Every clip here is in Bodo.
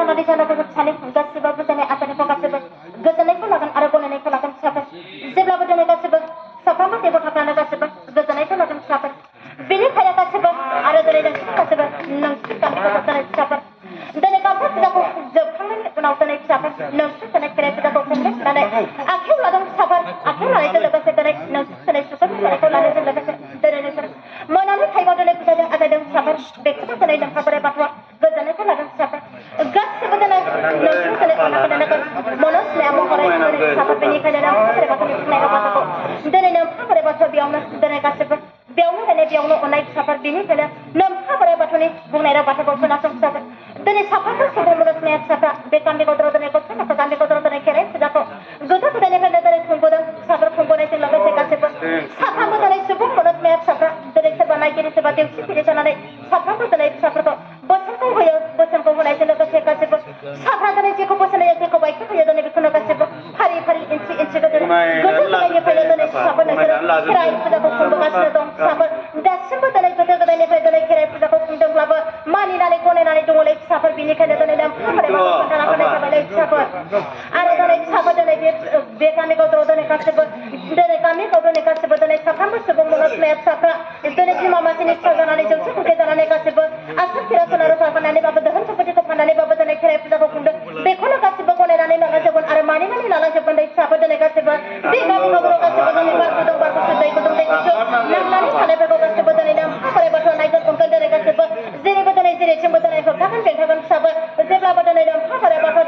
संनानै जानांगौ सानै गासिबो दिनै आफानिखौ गासिबो गोजोननायखौ लागोन आरो गनायनायखौ लागोन फिसाफोर जेब्लाबो दिनै गासिबो साफ्रोमबो देव थाफ्रानो गासिबो गोजोननायखौ लागोन फिसाफोर बेनिखायनो गासिबो आरो दिनै नोंसोर गासिबो नोंसोर गामिखौ दिनै फिसाफोर दिनै गामसा फुजाखौ जोबखांनायनि उनाव दिनै फिसाफोर नोंसोर दिनै खेराइ फुजाखौ खुंनानै आखाइयाव लादों फिसाफोर आखाइयाव लानायजों लोगोसे दिनै नोंसोर दिनै सुखुन फिसाखौ लानायजों लोगोसे दिनै नोंसोर मोनानि टाइमाव दिनै फुजाजों आजायदों फिसाफोर बेखौबो दिनै नोंहा बोराइ बाथौआ गोजोननायखौ लागोन फिसाफोर गासिबो दिनै नोंसोर दिनै अननायखौ मनस्लाया महरै दिनै फिसाफोर बेनिखायनो नोंहा बोराइ बाथौनि बुंनाय बाथ्राखौ दिनै नोंहा बोराइ बाथौआ बेयावनो दिनै गासिबो बेयावनो अननाय फिसाफोर बेनिखायनो नोंहा बोराइ बाथौनि बुंनाय बाथ्राखौ खोनासं फिसाफोर दिनै साफ्रोमबो सुबुं मनस्लाया फिसाफ्रा बे गामि गदराव दिनै गथ'फोरखौ गामि गदराव दिनै खेराइ फुजाखौ गोदो गोदायनिफ्रायनो दिनै खुंबोदों फिसाफोर खुंबोनायजों लोगोसे गासिबो साफ्रोमबो दिनै सुबुं मनस्लाया फिसाफ्रा दिनै सोरबा नायगिरि सोरबा देवसिगिरि जानानै साफ्रोमबो दिनै फिसाफोरखौ बोसोनखौ होयो बोसोनखौ होनायजों लोगोसे गासिबो साफ्रा दिनै जेखौ बोसोन होयो जेखौ बाइकखौ होयो दिनै बेखौनो गासिबो फारि फारि इन्सि गोदो गोदायनिफ्रायनो दिनै फिसाफोर नोंसोरो खेराइ फुजाखौ खुंबोगासिनो दं फिसाफोर दासिमबो दिनै गोदो गोदायनिफ्राय दिनै खेराइ फुजाखौ खुंदोंब्लाबो मानिनानै गनायनानै दङलै फिसाफोर बेनिखायनो दिनै नोंहा बोराइ बाथौ खोन्थाना होनाय जाबायलै फिसाफोर आरो दिनै फिसाफोर दिनै बे गामि गावदराव दिनै गासिबो दिनै गामि गावदरनि गासिबो दिनै साफ्रोमबो सुबुं मनस्लाया फिसाफ्रा दिनै बिमा मानसिनि फिसा जानानै जौसे कुटि जानानै गासिबो आसाम खेरा सोना रुफा फाननानैबाबो दोहोन सम्पतिखौ फाननानैबाबो दिनै खेराइ फुजाखौ खुंदों बेखौनो गासिबो गनायनानै लालांजोबगोन आरो मानिनानै लालांजोबगोन दै फिसाफोर दिनै गासिबो बे गामि गावदराव गासिबो दिनै बार गुदुं दै गुदुं नांनानै थानायफोरखौ गासिबो दिनै नोंहा बोराइ बाथौआ नायगोन अनगोन दिनै गासिबो जेरैबो दिनै जेरैथिंबो दिनै होबथागोन बेंथागोन फिसाफोर जेब्लाबो दिनै नोंहा बोराइ बाथौआ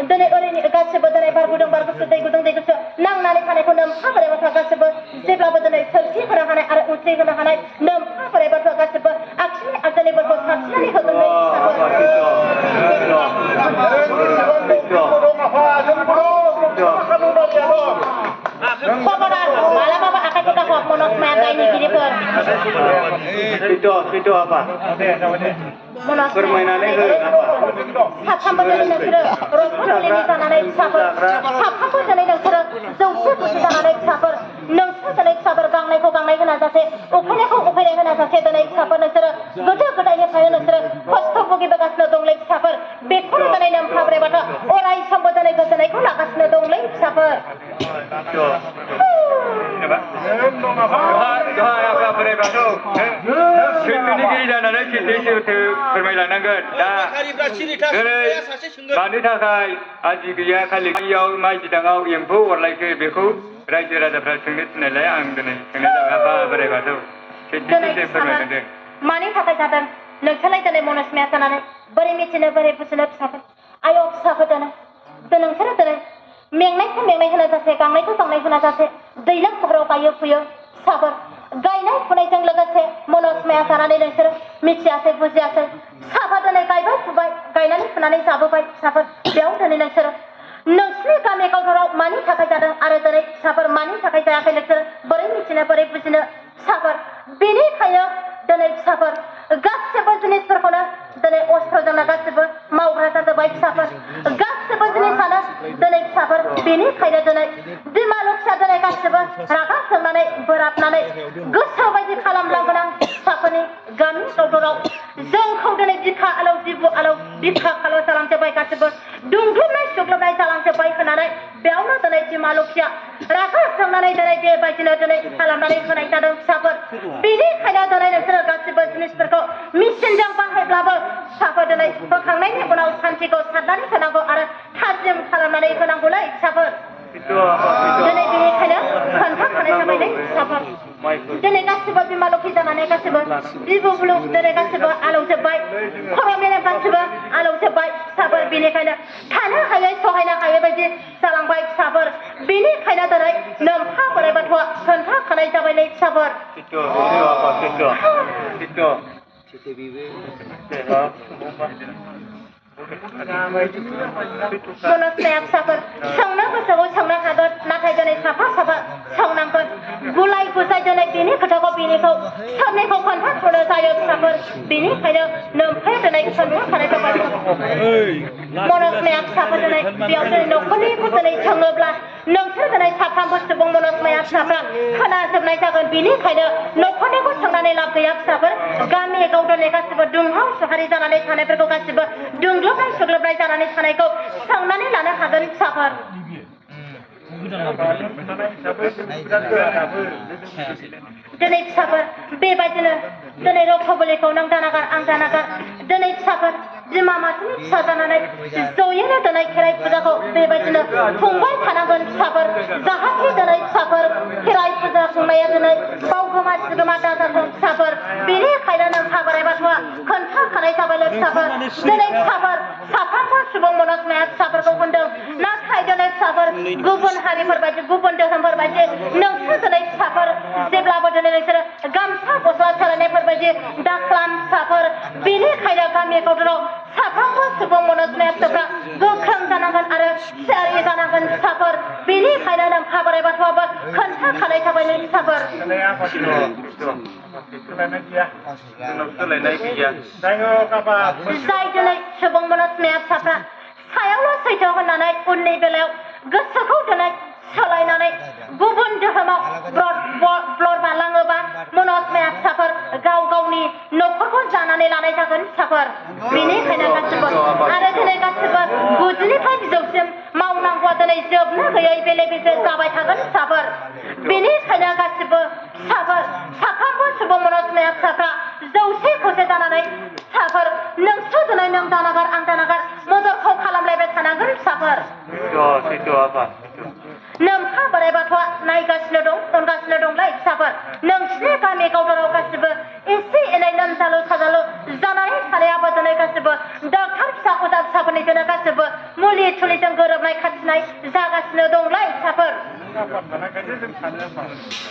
दिनै ओरैनो गासिबो दिनै बार गुदुं दै गुदुं नांनानै थानायखौ नोंहा बोराइ बाथौआ गासिबो जेब्लाबो दिनै सोरखि होनो हानाय आरो उथ्रि होनो हानाय नोंहा बोराइ बाथौआ गासिबो आखिनि आगोलनिफोरखौ साबसिननानै होगोन मालाबाबो आखाइखौ गाहर मनस्माया दायनिगिरिफोर itu apa? Permainan itu साफ्रोमबो दिनै नोंसोरो रंखारलिनि जानानै फिसाफोर साफ्रोमबो दिनै नोंसोरो जौसे कुटि जानानै फिसाफोर नोंसोर दिनै फिसाफोर गांनायखौ गांनाय होना जासे उखैनायखौ उखैनाय होना जासे दिनै फिसाफोर नोंसोरो गोदो गोदायनिफ्रायनो नोंसोरो खस्थ' भुगिबोगासिनो दंलै फिसाफोर बेखौनो दिनै नोंहा बोराइ बाथौआ अराय समबो दिनै गोजोननायखौ लागासिनो दंलै फिसाफोर बोराइ बाथौ सैथोनिगिरि जानानै सैथो फोरमायलांनांगोन दा दिनै मानि थाखाय आदि गैया खालि गामियाव माइ बिदाङाव एम्फौ अरलायखो बेखौ रायजो राजाफ्रा सोंनो थिननायलाय आं दिनै सोंनाय जाबाय आफा बोराइ बाथौ सैथोनिगिरि फोरमायलांदों मानि थाखाय जादों नोंसोरलाय दिनै मनस्माया जानानै बोरै मिथिनो बोरै बुजिनो फिसाफोर आयौ फिसाफोर दिनै नोंसोरो दिनै मेंनायखौ मेंनाय होना जासे गांनायखौ गांनाय होना जासे दैज्लां खबराव गायो फुयो फिसाफोर गायनाय फुनायजों लोगोसे मनस्माया जानानै नोंसोरो मिथियासै बुजियासै फिसाफोर दिनै गायबाय फुबाय गायनानै फुनानै जाबोबाय फिसाफोर बेयाव दिनै नोंसोरनि गामि गावदराव मानि थाखाय जादों आरो दिनै फिसाफोर मानि थाखाय जायाखै नोंसोर बोरै मिथिनो बोरै बुजिनो फिसाफोर बेनिखायनो दिनै फिसाफोर गासिबो जिनिसफोरखौनो दिनै अस्त्रजोंनो गासिबो मावग्रा जाजोब्बाय फिसाफोर गासिबो जिनिसानो दिनै फिसाफोर बेनिखायनो दिनै बिमा लक्ष्या दिनै गासिबो रागा जोंनानै बोराबनानै गोसो बायदि खालामलांगोन आं फिसाफोरनि गामि गावदराव जोंखौ दिनै बिखा आलौ बिबु आलौ बिखा खालाव जालांजोब्बाय गासिबो दुंग्लुबनाय सुग्लुबनाय जालांजोब्बाय होननानै बेयावनो दिनै बिमा लक्ष्या रागा जोंनानै दिनै बेबायदिनो दिनै खालामनानै होनाय जादों फिसाफोर बेनिखायनो दिनै नोंसोरो गासिबो जिनिसफोरखौ मेचिनजों बाहायब्लाबो फिसाफोर दिनै होखांनायनि उनाव सान्थिखौ सारनानै होनांगौ आरो थाजिम खालामनानै होनांगौलै फिसाफोर दिनै बेनिखायनो खोन्थाखानाय जाबायलै फिसाफोर दिनै गासिबो बिमा लक्ष्मी जानानै गासिबो बिबु बुलु दिनै गासिबो आलौजोब्बाय खर' मेलेम गासिबो आलौजोब्बाय फिसाफोर बेनिखायनो थानो हायै सहायनो हायै बायदि जालांबाय फिसाफोर बेनिखायनो दिनै नोंहा बोराइ बाथौआ खोन्थाखानाय जाबायलै फिसाफोर मनस्माया फिसाफोर सोंनो गोसोखौ सोंनो हागोन नाथाय दिनै साफा साफा सोंनांगोन गुलाय गुजाय दिनै बेनि खोथाखौ बेनिखौ सोरनिखौ खोन्थाथ'नो जायो फिसाफोर बेनिखायनो नोंहा दिनै खोन्थाखानाय जाबाय मनस्माया फिसाफोर दिनै बेयाव दिनै न'खरनिखौ दिनै सोङोब्ला नोंसोर दिनै साफ्रोमबो सुबुं मुलुगमाया फिसाफ्रा खोनाजोबनाय जागोन बेनिखायनो न'खरनिखौ सोंनानै लाब गैया फिसाफोर गामि गावदोनै गासिबो दुंहाव सहारि जानानै थानायफोरखौ गासिबो दुंग्लोबनाय सुग्लोबनाय जानानै थानायखौ सोंनानै लानो हागोन फिसाफोर दिनै फिसाफोर बेबायदिनो दिनै रक्तबलिखौ नों दानागार आं दानागार दिनै फिसाफोर बिमा मासेनि फिसा जानानै जयैनो दिनै खेराइ फुजाखौ बेबायदिनो खुंबाय थानांगोन फिसाफोर जाहाथे दिनै फिसाफोर खेराइ फुजा खुंनाया दिनै बावगोमा सिगोमा दाजाथों फिसाफोर बेनिखायनो नों बोराइ बाथौआ खोन्थाखानाय जाबायलै फिसाफोर दिनै फिसाफोर साफ्रोमबो सुबुं मुलुगमाया फिसाफोरखौ होनदों नाथाय दिनै फिसाफोर गुबुन हारिफोर बायदि गुबुन धोरोमफोर बायदि नोंसोर दिनै फिसाफोर जेब्लाबो दिनै नोंसोरो गामसा गस्ला सोलायनायफोर बायदि दाख्लाम फिसाफोर बेनिखायनो गामि गावदोराव साफ्रोमबो सुबुं मुलुगमाया फिसाफ्रा गोख्रों जानांगोन आरो थियारि जानांगोन फिसाफोर बेनिखायनो नों बोराइ बाथौआबो खोन्थाखानाय जाबायलै फिसाफोर जाय दिनै सुबुं मुलुगमाया फिसाफ्रा सायावल' सैथो होननानै उननि बेलायाव गोसोखौ दिनै सोलायनानै गुबुन धोरोमाव ब्लर बालाङोबा मुलुगमाया फिसाफोर गाव गावनि न'खरखौ जानानै लानाय जागोन फिसाफोर बेनिखायनो गासिबो आरो दिनै गासिबो गुदिनिफ्राय बिजौसिम मावनांगौआ दिनै जोबनो गैयै बेले बेजे जाबाय थागोन फिसाफोर बेनिखायनो गासिबो फिसाफोर साफ्रोमबो सुबुं मुलुगमाया फिसाफ्रा जौसे खौसे जानानै फिसाफोर नोंसोर दिनै नों दानागार आं दानागार मददखौ खालामलायबाय थानांगोन फिसाफोर नोंहा बोराइ बाथौआ नायगासिनो दं अनगासिनो दंलाय फिसाफोर नोंसिनि गामि गावदोराव गासिबो एसे एनै लोमजालु साजालु जानानै थानायाबो दिनै गासिबो डक्टर फिसा अजा फिसाफोरनि दिनै गासिबो मुलि थुलिजों गोरोबनाय खाथिनाय जागासिनो दंलाय फिसाफोर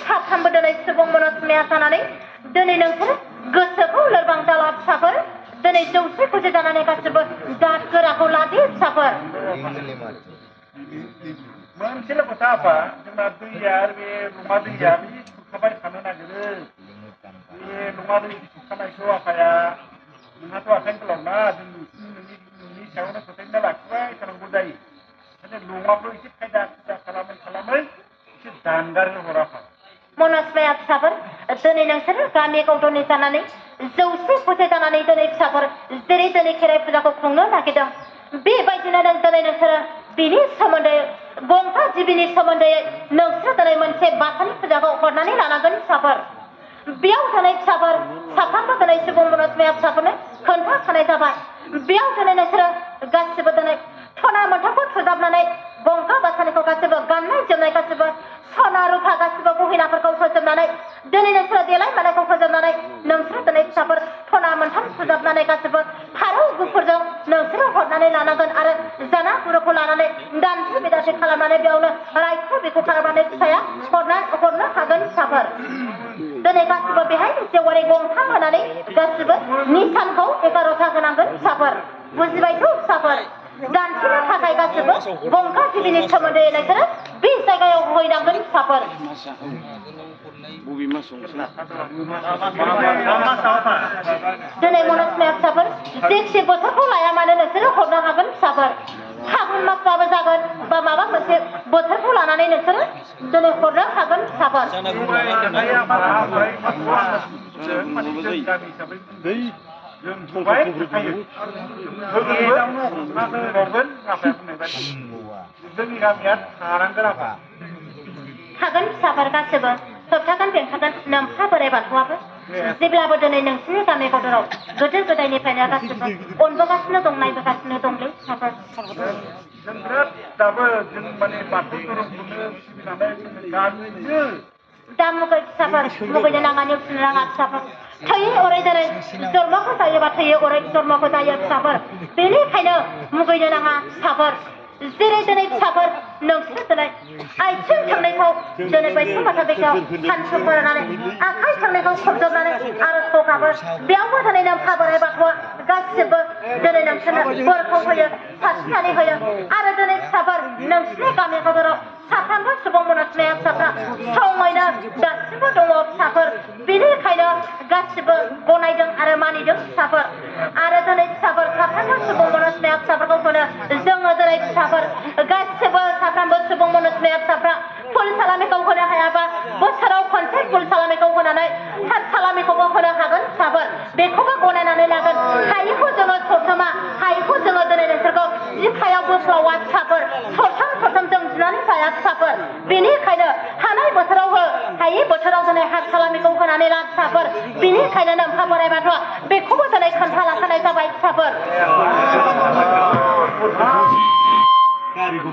साफ्रोमबो दिनै सुबुं मुलुगमाया जानानै दिनै नोंसोर गोसोखौ लोरबां जाला फिसाफोर दिनै जौसे खौसे जानानै गासिबो दाद गोराखौ लादे फिसाफोर मोनसेल' खोथा आफा जोंना दैया बे लङा दैया बे खुरखाबाय थानो नागिरो बे लङा दै खुरखानायखौ आफाया नोंहाथ' आखाइनो गोलावना जों नोंनि सायावनो फोथायना लाखिबाय थानांगौ जायो ओंखायनो लङाखौ एसे खायदा खुदा खालामै एसे दानगारनो हर आफा मुलुगमाया फिसाफोर दिनै नोंसोर गामि गावदोरनि जानानै जौसे खौसे जानानै दिनै फिसाफोर जेरै दिनै खेराइ फुजाखौ खुंनो नागिरदों बेबायदिनो दिनै नोंसोरो बिनि सोमोन्दै गंगा जिबिनि सोमोन्दै नोंसोर दिनै मोनसे बाथौनि फुजाखौ हरनानै लानांगोन फिसाफोर बेयाव दिनै फिसाफोर साफ्रोमबो दिनै सुबुं मुलुगमाया फिसाफोरनो खोन्थाखानाय जाबाय बेयाव दिनै नोंसोरो गासिबो दिनै सना मोनथामखौ थुजाबनानै गंगा बाथौनिखौ गासिबो गाननाय जोमनाय गासिबो सना रुफा गासिबो गहेनाफोरखौ फोजोबनानै दिनै नोंसोरो देलाय मालायखौ फोजोबनानै नोंसोर दिनै फिसाफोर सना मोनथाम थुजाबनानै गासिबो फारौ गुफुरजों नोंसोरो हरनानै लानांगोन आरो जाना गुरुखौ लानानै दान्थे बिदान्थे खालामनानै बेयावनो रायखौ बेखौ खालामनानै फिसाया हरनो हागोन फिसाफोर दिनै गासिबो बेहाय जेवारि गंथाम होनानै गासिबो निसानखौ 11था होनांगोन फिसाफोर बुजिबायथ' फिसाफोर दान्थेनो थाखाय गासिबो गंगा जिबिनि सोमोन्दै नोंसोरो बे जायगायाव होहैनांगोन फिसाफोर दिनै मुलुगमाया फिसाफोर जेखि बोथोरखौ लाया मानो नोंसोरो हरनो हागोन फिसाफोर फागुन मासबाबो जागोन बा माबा मोनसे बोथोरखौ लानानै नोंसोरो दिनै हरनो हागोन फिसाफोर जों बुंबाय थाखायो होगोन आफाया बुंनाय बायदि जोंनि गामिया थानांगोन आफा हागोन फिसाफोर गासिबो होबथागोन बेंखागोन नोंहा बोराइ बाथौआबो जेब्लाबो दिनै नोंसिनि गामि गावदोराव गोदो गोदायनिफ्रायनो गासिबो अनबोगासिनो दं नायबोगासिनो दंलै फिसाफोर जों बिराद दाबो जों माने बाथौ धोरोमखौनो सिबिनानै गामिनो दा मुगै फिसाफोर मुगैनो नाङा नेवसिनो नाङा फिसाफोर थैयो अराय दिनै जन्मखौ जायोबा थैयो अराय जन्मखौ जायो फिसाफोर बेनिखायनो मुगैनो नाङा फिसाफोर जेरै दिनै फिसाफोर नोंसोर दिनै आथिं थोंनैखौ दिनै बैसो बाथौखौ सानसु फोराननानै आखाइ थोंनैखौ खबजबनानै आर'जखौ गाबो बेयावबो दिनै नोंहा बोराइ बाथौआ गासिबो दिनै नोंसोरनो बोरखौ होयो सारस्रिनानै होयो आरो दिनै फिसाफोर नोंसिनि गामि गावदोराव साफ्रोमबो सुबुं मुलुगमाया फिसाफ्रा समैनो दासिमबो दङ फिसाफोर बेनिखायनो गासिबो गनायदों आरो मानिदों फिसाफोर आरो दिनै फिसाफोर साफ्रोमबो सुबुं मुलुगमाया फिसाफोरखौ होनो जोङो दिनै फिसाफोर गासिबो साफ्रोमबो सुबुं मुनुसनि फिसाफ्रा फुल सालामिखौ होनो हायाबा बोसोराव खनसे फुल सालामिखौ होनानै हाफ सालामिखौबो होनो हागोन फिसाफोर बेखौबो गनायनानै लागोन हायिखौ जोङो सरथामा हायिखौ जोङो दिनै नोंसोरखौ बिखायाव बोस्लावा फिसाफोर सरथाम जों जुनानै जाया फिसाफोर बेनिखायनो हानाय बोथोराव हो हायि बोथोराव दिनै हाफ सालामिखौ होनानै ला फिसाफोर बेनिखायनो नोंहा बोराइ बाथौआ बेखौबो दिनै खोन्थालांखानाय जाबाय फिसाफोर गारिखौ